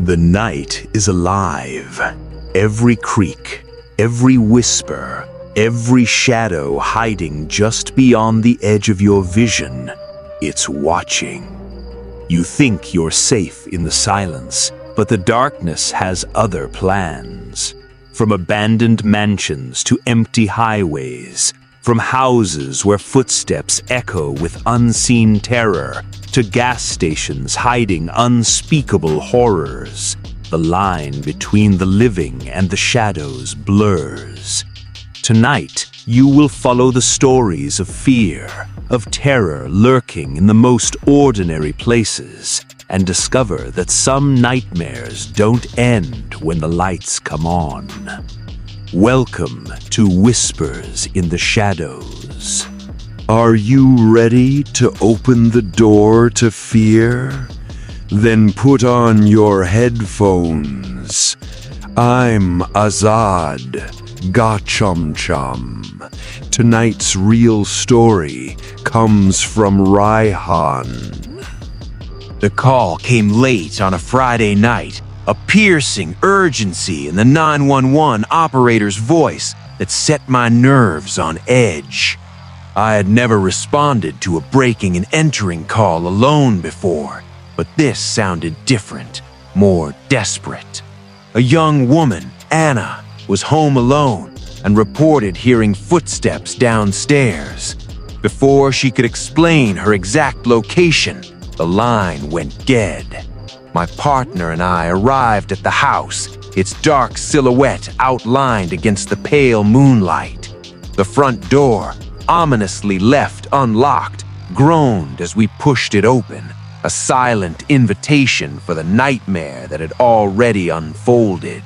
The night is alive. Every creak, every whisper, every shadow hiding just beyond the edge of your vision, it's watching. You think you're safe in the silence, but the darkness has other plans. From abandoned mansions to empty highways, from houses where footsteps echo with unseen terror, to gas stations hiding unspeakable horrors, the line between the living and the shadows blurs. Tonight, you will follow the stories of fear, of terror lurking in the most ordinary places, and discover that some nightmares don't end when the lights come on. Welcome to Whispers in the Shadows. Are you ready to open the door to fear? Then put on your headphones. I'm Azad, Chomchom. Tonight's real story comes from Raihan. The call came late on a Friday night, a piercing urgency in the 911 operator's voice that set my nerves on edge. I had never responded to a breaking and entering call alone before, but this sounded different, more desperate. A young woman, Anna, was home alone and reported hearing footsteps downstairs. Before she could explain her exact location, the line went dead. My partner and I arrived at the house, its dark silhouette outlined against the pale moonlight. The front door, ominously left unlocked, groaned as we pushed it open, a silent invitation for the nightmare that had already unfolded.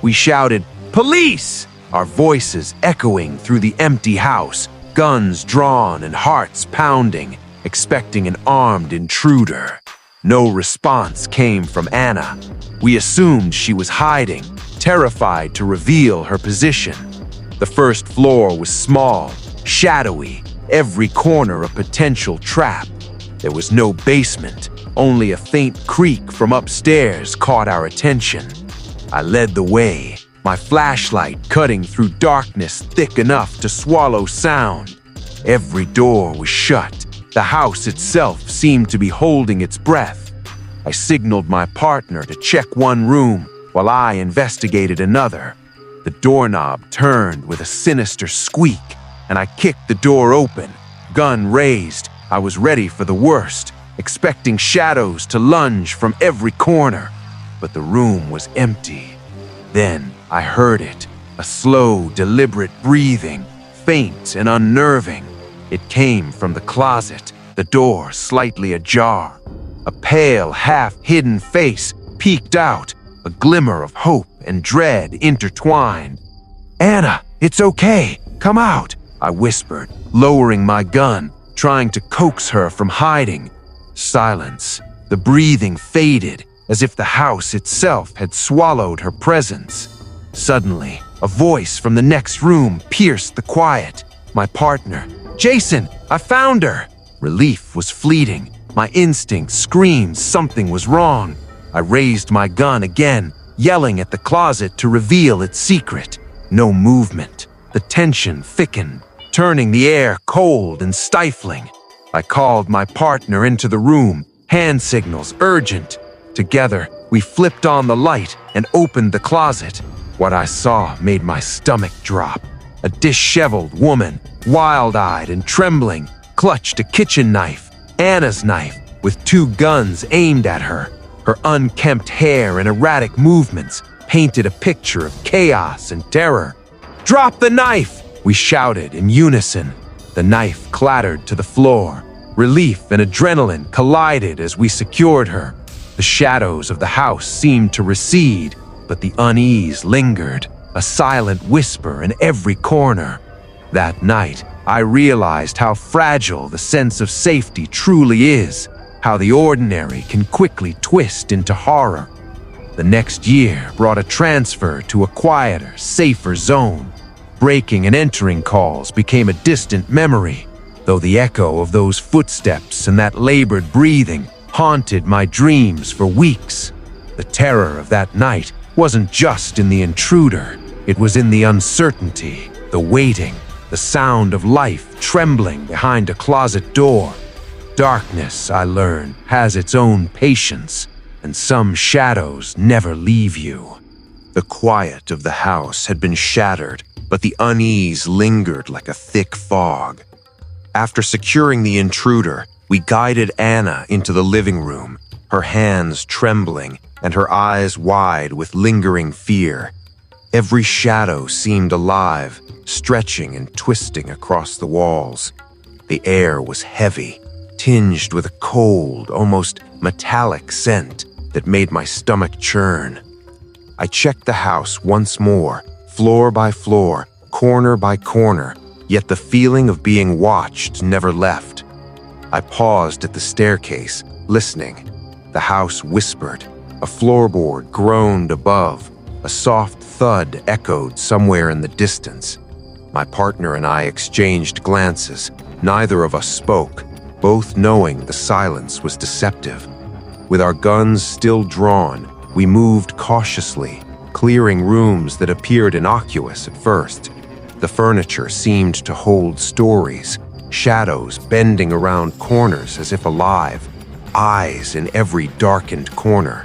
We shouted, "Police!" our voices echoing through the empty house, guns drawn and hearts pounding, expecting an armed intruder. No response came from Anna. We assumed she was hiding, terrified to reveal her position. The first floor was small, shadowy, every corner a potential trap. There was no basement, only a faint creak from upstairs caught our attention. I led the way, my flashlight cutting through darkness thick enough to swallow sound. Every door was shut. The house itself seemed to be holding its breath. I signaled my partner to check one room while I investigated another. The doorknob turned with a sinister squeak, and I kicked the door open. Gun raised, I was ready for the worst, expecting shadows to lunge from every corner. But the room was empty. Then I heard it, a slow, deliberate breathing, faint and unnerving. It came from the closet, the door slightly ajar. A pale, half-hidden face peeked out, a glimmer of hope and dread intertwined. "Anna, it's okay, come out," I whispered, lowering my gun, trying to coax her from hiding. Silence. The breathing faded, as if the house itself had swallowed her presence. Suddenly, a voice from the next room pierced the quiet. My partner, "Jason, I found her!" Relief was fleeting. My instinct screamed something was wrong. I raised my gun again, yelling at the closet to reveal its secret. No movement. The tension thickened, turning the air cold and stifling. I called my partner into the room, hand signals urgent. Together, we flipped on the light and opened the closet. What I saw made my stomach drop. A disheveled woman, wild-eyed and trembling, clutched a kitchen knife, Anna's knife, with two guns aimed at her. Her unkempt hair and erratic movements painted a picture of chaos and terror. "Drop the knife!" we shouted in unison. The knife clattered to the floor. Relief and adrenaline collided as we secured her. The shadows of the house seemed to recede, but the unease lingered, a silent whisper in every corner. That night, I realized how fragile the sense of safety truly is, how the ordinary can quickly twist into horror. The next year brought a transfer to a quieter, safer zone. Breaking and entering calls became a distant memory, though the echo of those footsteps and that labored breathing haunted my dreams for weeks. The terror of that night wasn't just in the intruder. It was in the uncertainty, the waiting, the sound of life trembling behind a closet door. Darkness, I learned, has its own patience, and some shadows never leave you. The quiet of the house had been shattered, but the unease lingered like a thick fog. After securing the intruder, we guided Anna into the living room, her hands trembling and her eyes wide with lingering fear. Every shadow seemed alive, stretching and twisting across the walls. The air was heavy, tinged with a cold, almost metallic scent that made my stomach churn. I checked the house once more, floor by floor, corner by corner, yet the feeling of being watched never left. I paused at the staircase, listening. The house whispered. A floorboard groaned above. A soft thud echoed somewhere in the distance. My partner and I exchanged glances. Neither of us spoke, both knowing the silence was deceptive. With our guns still drawn, we moved cautiously, clearing rooms that appeared innocuous at first. The furniture seemed to hold stories, shadows bending around corners as if alive, eyes in every darkened corner.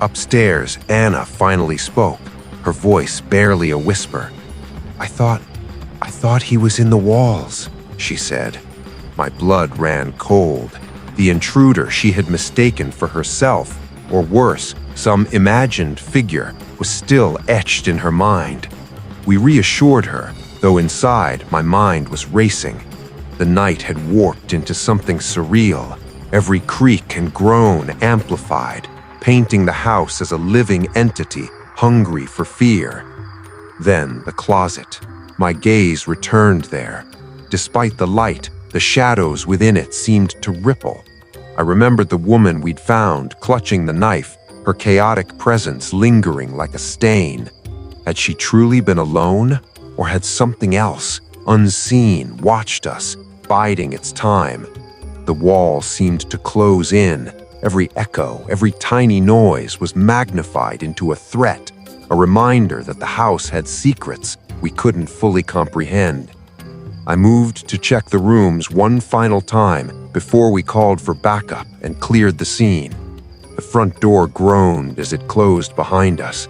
Upstairs, Anna finally spoke, her voice barely a whisper. I thought he was in the walls, she said. My blood ran cold. The intruder she had mistaken for herself, or worse, some imagined figure, was still etched in her mind. We reassured her, though inside my mind was racing. The night had warped into something surreal, every creak and groan amplified, painting the house as a living entity hungry for fear. Then the closet. My gaze returned there. Despite the light, the shadows within it seemed to ripple. I remembered the woman we'd found, clutching the knife, her chaotic presence lingering like a stain. Had she truly been alone, or had something else, unseen, watched us, biding its time? The wall seemed to close in. Every echo, every tiny noise was magnified into a threat, a reminder that the house had secrets we couldn't fully comprehend. I moved to check the rooms one final time before we called for backup and cleared the scene. The front door groaned as it closed behind us.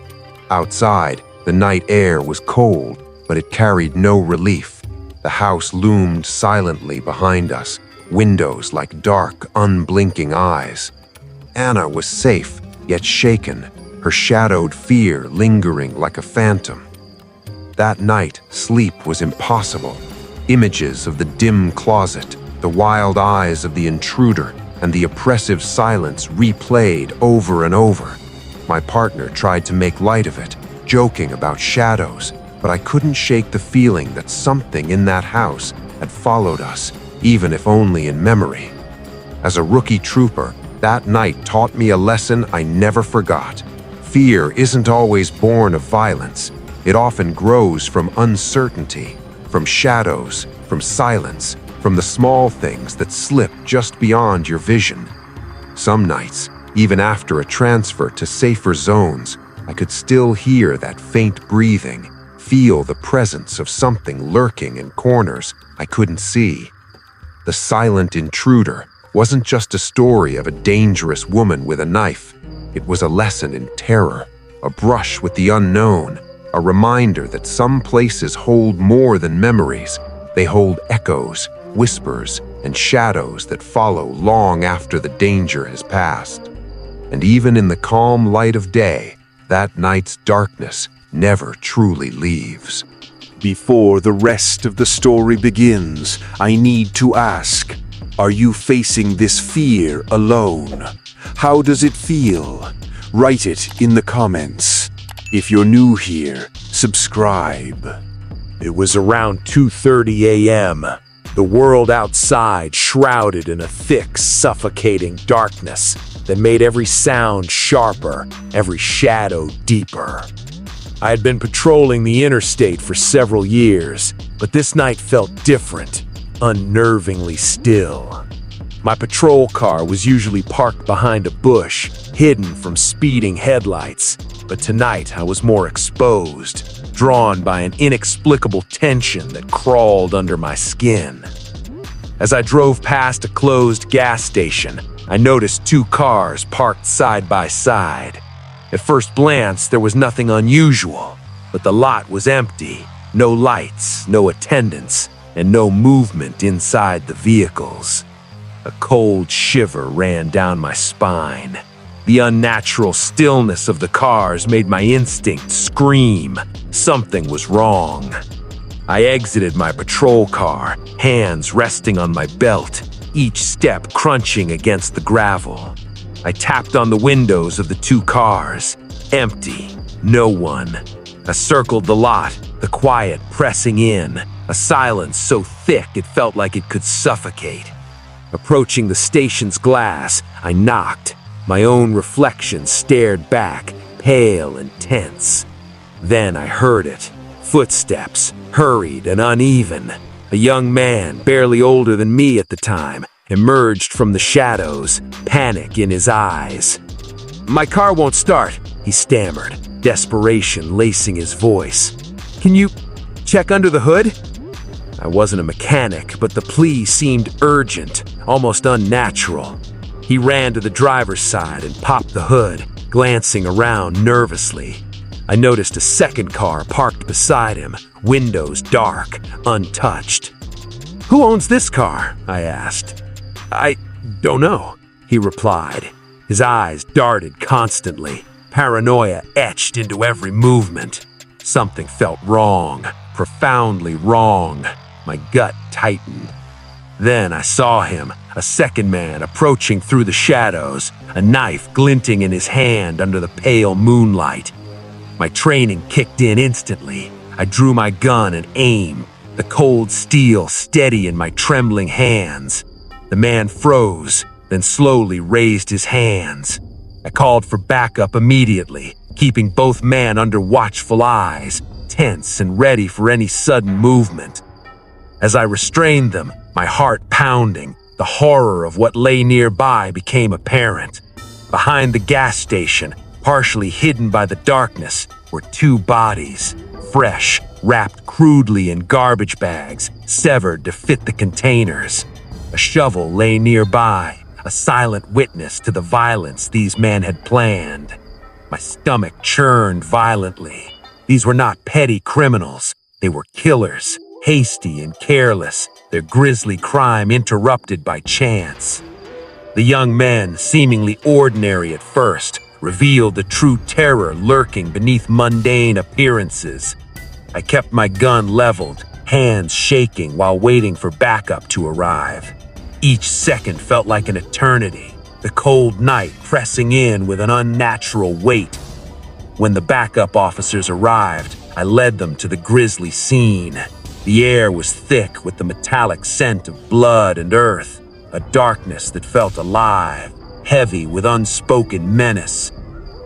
Outside, the night air was cold, but it carried no relief. The house loomed silently behind us, windows like dark, unblinking eyes. Anna was safe, yet shaken, her shadowed fear lingering like a phantom. That night, sleep was impossible. Images of the dim closet, the wild eyes of the intruder, and the oppressive silence replayed over and over. My partner tried to make light of it, joking about shadows, but I couldn't shake the feeling that something in that house had followed us, even if only in memory. As a rookie trooper, that night taught me a lesson I never forgot. Fear isn't always born of violence. It often grows from uncertainty, from shadows, from silence, from the small things that slip just beyond your vision. Some nights, even after a transfer to safer zones, I could still hear that faint breathing, feel the presence of something lurking in corners I couldn't see. The Silent Intruder wasn't just a story of a dangerous woman with a knife. It was a lesson in terror, a brush with the unknown, a reminder that some places hold more than memories. They hold echoes, whispers, and shadows that follow long after the danger has passed. And even in the calm light of day, that night's darkness never truly leaves. Before the rest of the story begins, I need to ask, are you facing this fear alone? How does it feel? Write it in the comments. If you're new here, subscribe. It was around 2:30 a.m. The world outside shrouded in a thick, suffocating darkness that made every sound sharper, every shadow deeper. I had been patrolling the interstate for several years, but this night felt different, unnervingly still. My patrol car was usually parked behind a bush, hidden from speeding headlights, but tonight I was more exposed, drawn by an inexplicable tension that crawled under my skin. As I drove past a closed gas station, I noticed two cars parked side by side. At first glance, there was nothing unusual, but the lot was empty. No lights, no attendants, and no movement inside the vehicles. A cold shiver ran down my spine. The unnatural stillness of the cars made my instinct scream. Something was wrong. I exited my patrol car, hands resting on my belt, each step crunching against the gravel. I tapped on the windows of the two cars. Empty. No one. I circled the lot, the quiet pressing in, a silence so thick it felt like it could suffocate. Approaching the station's glass, I knocked. My own reflection stared back, pale and tense. Then I heard it. Footsteps, hurried and uneven. A young man, barely older than me at the time, emerged from the shadows, panic in his eyes. "My car won't start," he stammered, desperation lacing his voice. "Can you check under the hood?" I wasn't a mechanic, but the plea seemed urgent, almost unnatural. He ran to the driver's side and popped the hood, glancing around nervously. I noticed a second car parked beside him, windows dark, untouched. "Who owns this car?" I asked. "I don't know," he replied. His eyes darted constantly, paranoia etched into every movement. Something felt wrong, profoundly wrong. My gut tightened. Then I saw him, a second man approaching through the shadows, a knife glinting in his hand under the pale moonlight. My training kicked in instantly. I drew my gun and aimed, the cold steel steady in my trembling hands. The man froze, then slowly raised his hands. I called for backup immediately, keeping both men under watchful eyes, tense and ready for any sudden movement. As I restrained them, my heart pounding, the horror of what lay nearby became apparent. Behind the gas station, partially hidden by the darkness, were two bodies, fresh, wrapped crudely in garbage bags, severed to fit the containers. A shovel lay nearby, a silent witness to the violence these men had planned. My stomach churned violently. These were not petty criminals. They were killers, hasty and careless, their grisly crime interrupted by chance. The young men, seemingly ordinary at first, revealed the true terror lurking beneath mundane appearances. I kept my gun leveled, hands shaking while waiting for backup to arrive. Each second felt like an eternity, the cold night pressing in with an unnatural weight. When the backup officers arrived, I led them to the grisly scene. The air was thick with the metallic scent of blood and earth, a darkness that felt alive, heavy with unspoken menace.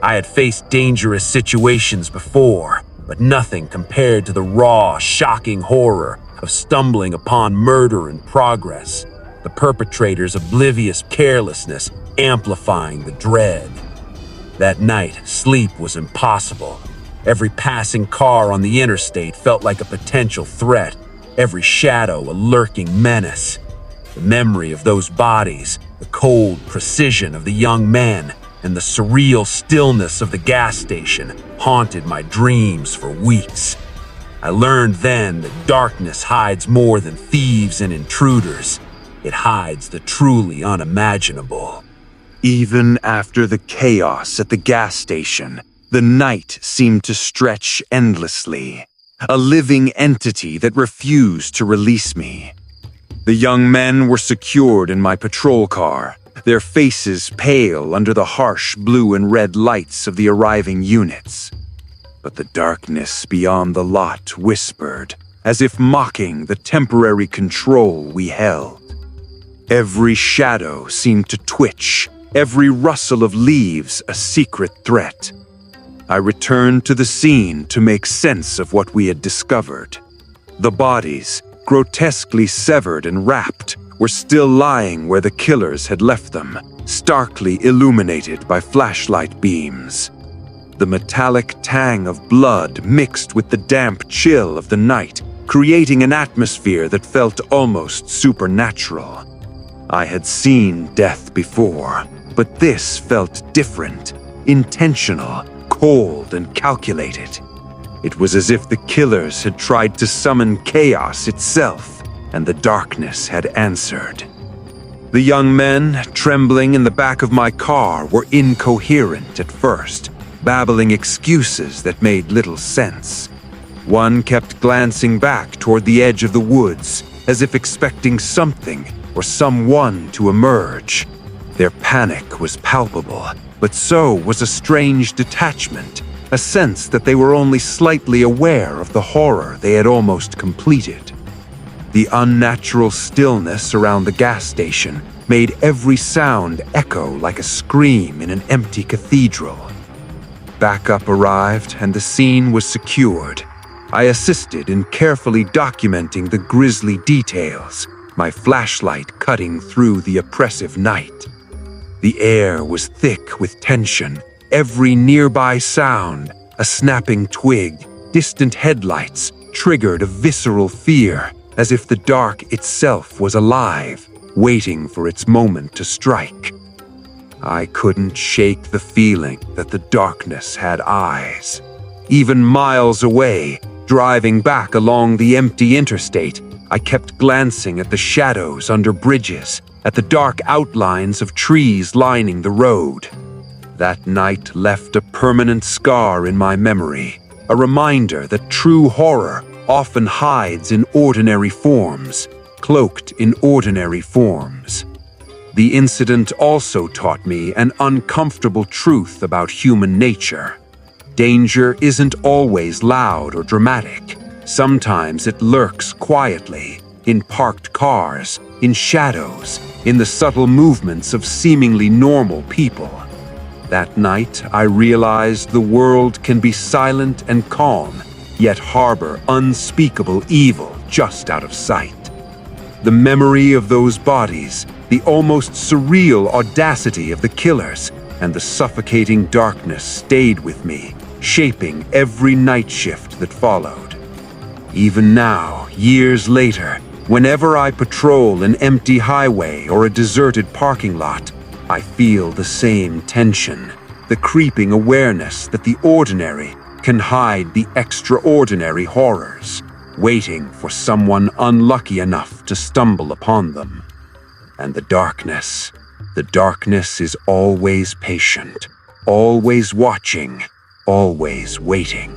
I had faced dangerous situations before, but nothing compared to the raw, shocking horror of stumbling upon murder in progress, the perpetrator's oblivious carelessness amplifying the dread. That night, sleep was impossible. Every passing car on the interstate felt like a potential threat, every shadow a lurking menace. The memory of those bodies, the cold precision of the young men, and the surreal stillness of the gas station haunted my dreams for weeks. I learned then that darkness hides more than thieves and intruders. It hides the truly unimaginable. Even after the chaos at the gas station, the night seemed to stretch endlessly, a living entity that refused to release me. The young men were secured in my patrol car, their faces pale under the harsh blue and red lights of the arriving units. But the darkness beyond the lot whispered, as if mocking the temporary control we held. Every shadow seemed to twitch, every rustle of leaves a secret threat. I returned to the scene to make sense of what we had discovered. The bodies, grotesquely severed and wrapped, were still lying where the killers had left them, starkly illuminated by flashlight beams. The metallic tang of blood mixed with the damp chill of the night, creating an atmosphere that felt almost supernatural. I had seen death before, but this felt different, intentional, cold and calculated. It was as if the killers had tried to summon chaos itself, and the darkness had answered. The young men, trembling in the back of my car, were incoherent at first, babbling excuses that made little sense. One kept glancing back toward the edge of the woods, as if expecting something or someone to emerge. Their panic was palpable, but so was a strange detachment, a sense that they were only slightly aware of the horror they had almost completed. The unnatural stillness around the gas station made every sound echo like a scream in an empty cathedral. Backup arrived and the scene was secured. I assisted in carefully documenting the grisly details, my flashlight cutting through the oppressive night. The air was thick with tension. Every nearby sound, a snapping twig, distant headlights, triggered a visceral fear, as if the dark itself was alive, waiting for its moment to strike. I couldn't shake the feeling that the darkness had eyes. Even miles away, driving back along the empty interstate, I kept glancing at the shadows under bridges, at the dark outlines of trees lining the road. That night left a permanent scar in my memory, a reminder that true horror often hides in ordinary forms, cloaked in ordinary forms. The incident also taught me an uncomfortable truth about human nature. Danger isn't always loud or dramatic. Sometimes it lurks quietly, in parked cars, in shadows, in the subtle movements of seemingly normal people. That night, I realized the world can be silent and calm, yet harbor unspeakable evil just out of sight. The memory of those bodies, the almost surreal audacity of the killers, and the suffocating darkness stayed with me, shaping every night shift that followed. Even now, years later, whenever I patrol an empty highway or a deserted parking lot, I feel the same tension, the creeping awareness that the ordinary can hide the extraordinary horrors, waiting for someone unlucky enough to stumble upon them. And the darkness is always patient, always watching, always waiting.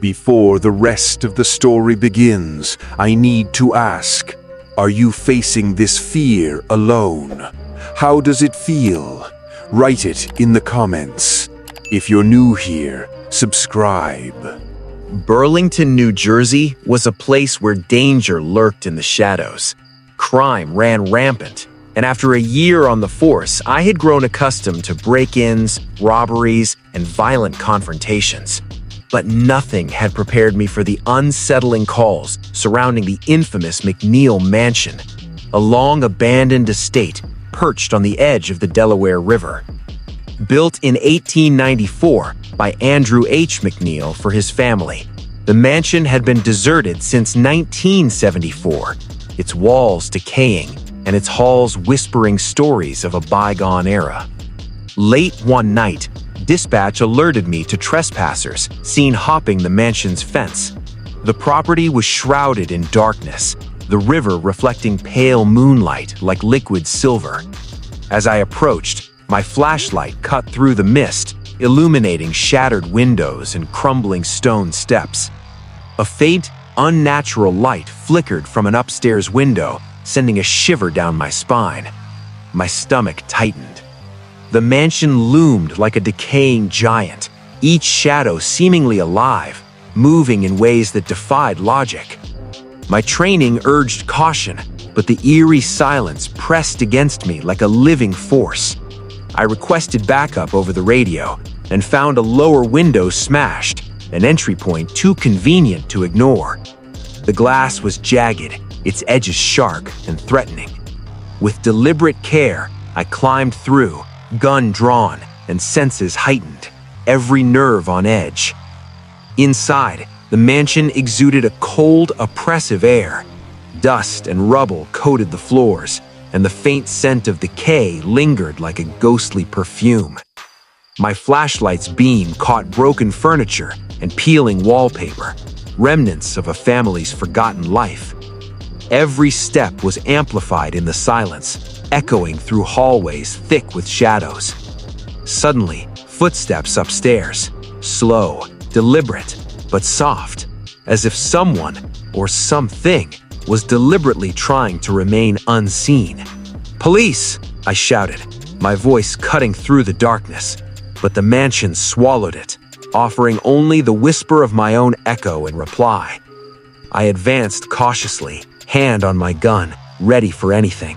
Before the rest of the story begins, I need to ask, are you facing this fear alone? How does it feel? Write it in the comments. If you're new here, subscribe. Burlington, New Jersey was a place where danger lurked in the shadows. Crime ran rampant, and after a year on the force, I had grown accustomed to break-ins, robberies, and violent confrontations. But nothing had prepared me for the unsettling calls surrounding the infamous McNeil Mansion, a long-abandoned estate perched on the edge of the Delaware River. Built in 1894 by Andrew H. McNeil for his family, the mansion had been deserted since 1974, its walls decaying and its halls whispering stories of a bygone era. Late one night, dispatch alerted me to trespassers seen hopping the mansion's fence. The property was shrouded in darkness, the river reflecting pale moonlight like liquid silver. As I approached, my flashlight cut through the mist, illuminating shattered windows and crumbling stone steps. A faint, unnatural light flickered from an upstairs window, sending a shiver down my spine. My stomach tightened. The mansion loomed like a decaying giant, each shadow seemingly alive, moving in ways that defied logic. My training urged caution, but the eerie silence pressed against me like a living force. I requested backup over the radio and found a lower window smashed, an entry point too convenient to ignore. The glass was jagged, its edges sharp and threatening. With deliberate care, I climbed through, gun drawn and senses heightened, every nerve on edge. Inside, the mansion exuded a cold, oppressive air. Dust and rubble coated the floors, and the faint scent of decay lingered like a ghostly perfume. My flashlight's beam caught broken furniture and peeling wallpaper, remnants of a family's forgotten life. Every step was amplified in the silence, echoing through hallways thick with shadows. Suddenly, footsteps upstairs, slow, deliberate, but soft, as if someone or something was deliberately trying to remain unseen. "Police!" I shouted, my voice cutting through the darkness, but the mansion swallowed it, offering only the whisper of my own echo in reply. I advanced cautiously, hand on my gun, ready for anything.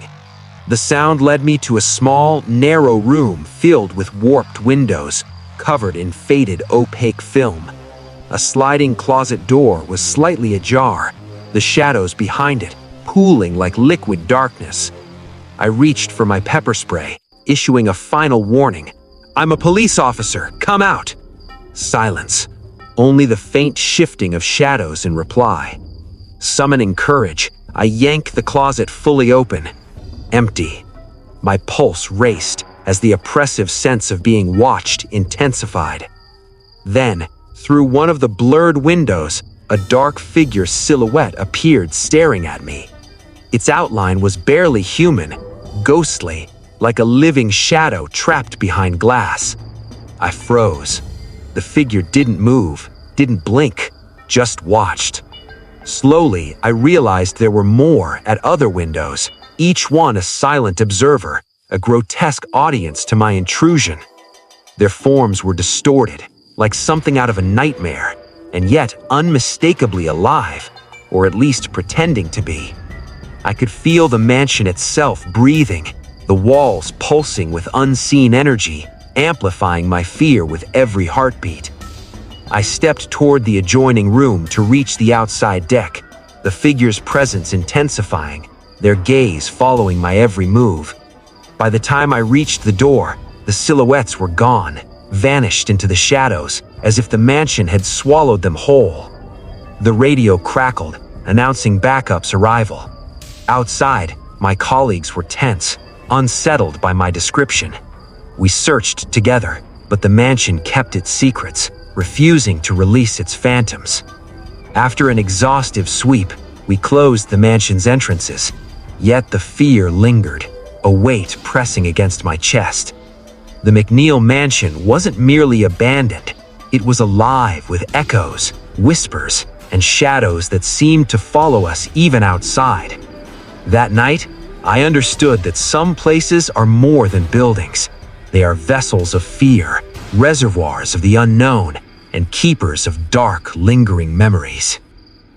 The sound led me to a small, narrow room filled with warped windows, covered in faded, opaque film. A sliding closet door was slightly ajar, the shadows behind it pooling like liquid darkness. I reached for my pepper spray, issuing a final warning. "I'm a police officer, come out!" Silence, only the faint shifting of shadows in reply. Summoning courage, I yanked the closet fully open. Empty. My pulse raced as the oppressive sense of being watched intensified. Then, through one of the blurred windows, a dark figure's silhouette appeared staring at me. Its outline was barely human, ghostly, like a living shadow trapped behind glass. I froze. The figure didn't move, didn't blink, just watched. Slowly, I realized there were more at other windows, each one a silent observer, a grotesque audience to my intrusion. Their forms were distorted, like something out of a nightmare, and yet unmistakably alive, or at least pretending to be. I could feel the mansion itself breathing, the walls pulsing with unseen energy, amplifying my fear with every heartbeat. I stepped toward the adjoining room to reach the outside deck, the figure's presence intensifying, their gaze following my every move. By the time I reached the door, the silhouettes were gone, vanished into the shadows, as if the mansion had swallowed them whole. The radio crackled, announcing backup's arrival. Outside, my colleagues were tense, unsettled by my description. We searched together, but the mansion kept its secrets, refusing to release its phantoms. After an exhaustive sweep, we closed the mansion's entrances, yet the fear lingered, a weight pressing against my chest. The McNeil Mansion wasn't merely abandoned, it was alive with echoes, whispers, and shadows that seemed to follow us even outside. That night, I understood that some places are more than buildings. They are vessels of fear, reservoirs of the unknown, and keepers of dark, lingering memories.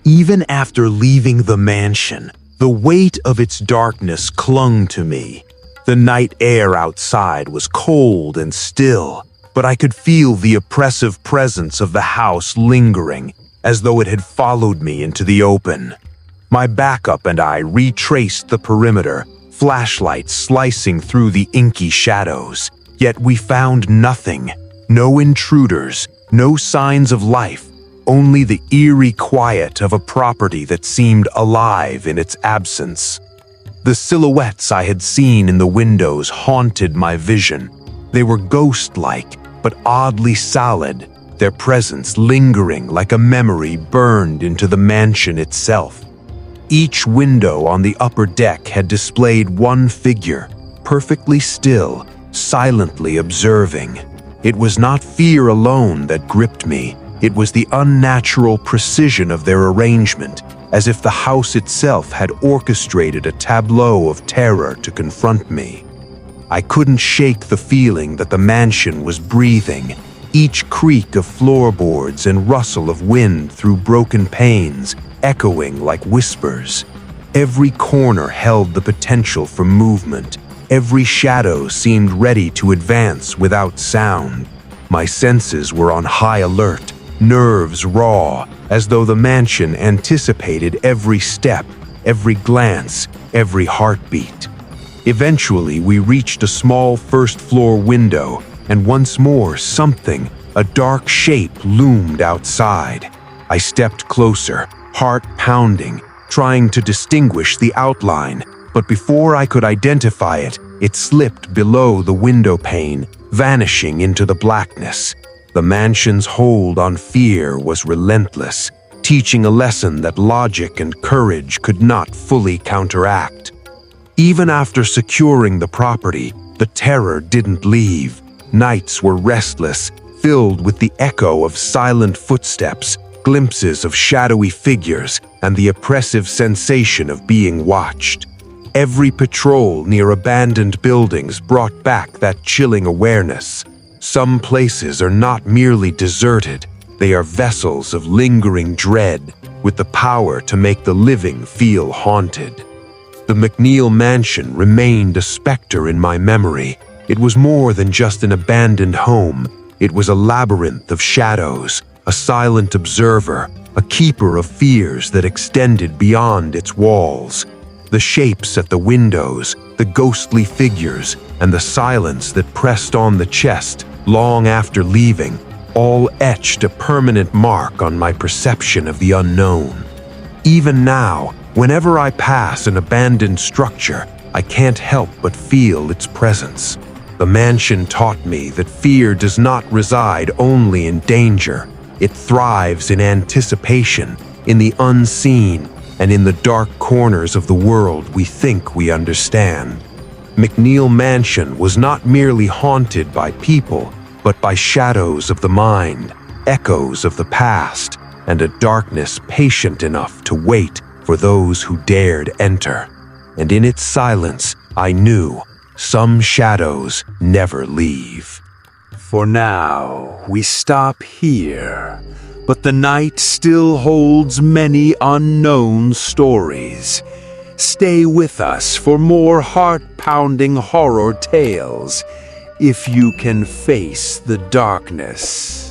Even after leaving the mansion, the weight of its darkness clung to me. The night air outside was cold and still, but I could feel the oppressive presence of the house lingering, as though it had followed me into the open. My backup and I retraced the perimeter, flashlights slicing through the inky shadows. Yet we found nothing. No intruders, no signs of life, only the eerie quiet of a property that seemed alive in its absence. The silhouettes I had seen in the windows haunted my vision. They were ghost-like, but oddly solid, their presence lingering like a memory burned into the mansion itself. Each window on the upper deck had displayed one figure, perfectly still, silently observing. It was not fear alone that gripped me. It was the unnatural precision of their arrangement, as if the house itself had orchestrated a tableau of terror to confront me. I couldn't shake the feeling that the mansion was breathing, each creak of floorboards and rustle of wind through broken panes, echoing like whispers. Every corner held the potential for movement. Every shadow seemed ready to advance without sound. My senses were on high alert, nerves raw, as though the mansion anticipated every step, every glance, every heartbeat. Eventually, we reached a small first-floor window, and once more something, a dark shape, loomed outside. I stepped closer, heart pounding, trying to distinguish the outline, but before I could identify it, it slipped below the window pane, vanishing into the blackness. The mansion's hold on fear was relentless, teaching a lesson that logic and courage could not fully counteract. Even after securing the property, the terror didn't leave. Nights were restless, filled with the echo of silent footsteps, glimpses of shadowy figures, and the oppressive sensation of being watched. Every patrol near abandoned buildings brought back that chilling awareness. Some places are not merely deserted, they are vessels of lingering dread, with the power to make the living feel haunted. The McNeil Mansion remained a specter in my memory. It was more than just an abandoned home. It was a labyrinth of shadows, a silent observer, a keeper of fears that extended beyond its walls. The shapes at the windows, the ghostly figures, and the silence that pressed on the chest long after leaving, all etched a permanent mark on my perception of the unknown. Even now, whenever I pass an abandoned structure, I can't help but feel its presence. The mansion taught me that fear does not reside only in danger. It thrives in anticipation, in the unseen, and in the dark corners of the world we think we understand. McNeil Mansion was not merely haunted by people, but by shadows of the mind, echoes of the past, and a darkness patient enough to wait for those who dared enter. And in its silence, I knew some shadows never leave. For now, we stop here, but the night still holds many unknown stories. Stay with us for more heart-pounding horror tales, if you can face the darkness.